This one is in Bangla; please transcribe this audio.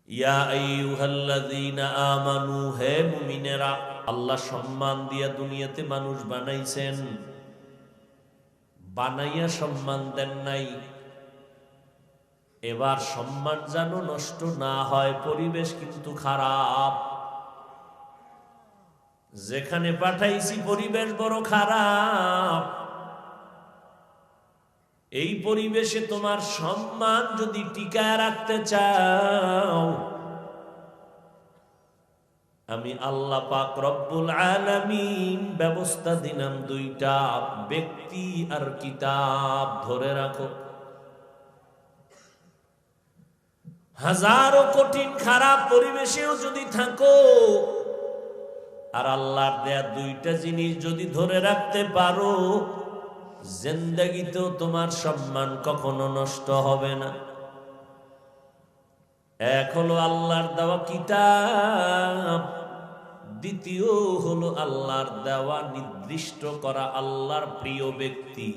ইয়া আইয়ুহাল্লাযীনা আমানু, হে মুমিনেরা, আল্লাহ সম্মান দিয়া দুনিয়াতে মানুষ বানাইছেন, বানাইয়া সম্মান দেন নাই। এবার সম্মান যেন নষ্ট না হয়, পরিবেশ কিন্তু খারাপ। যেখানে পাঠাইছি পরিবেশ বড় খারাপ। এই পরিবেশে তোমার সম্মান যদি টিকায় রাখতে চাও, আমি আল্লাহ পাক রব্বুল আলামিন ব্যবস্থা দিলাম দুইটা, ব্যক্তি আর কিতাব। ধরে রাখো, হাজারো কঠিন খারাপ পরিবেশেও যদি থাকো, আর আল্লাহর দেয়া দুইটা জিনিস যদি ধরে রাখতে পারো, জিন্দেগিতেও তোমার সম্মান কখনো নষ্ট হবে না। এক হলো আল্লাহর দেওয়া কিতাব, দ্বিতীয় হলো আল্লাহর দেওয়া নির্দিষ্ট করা আল্লাহর প্রিয় ব্যক্তি।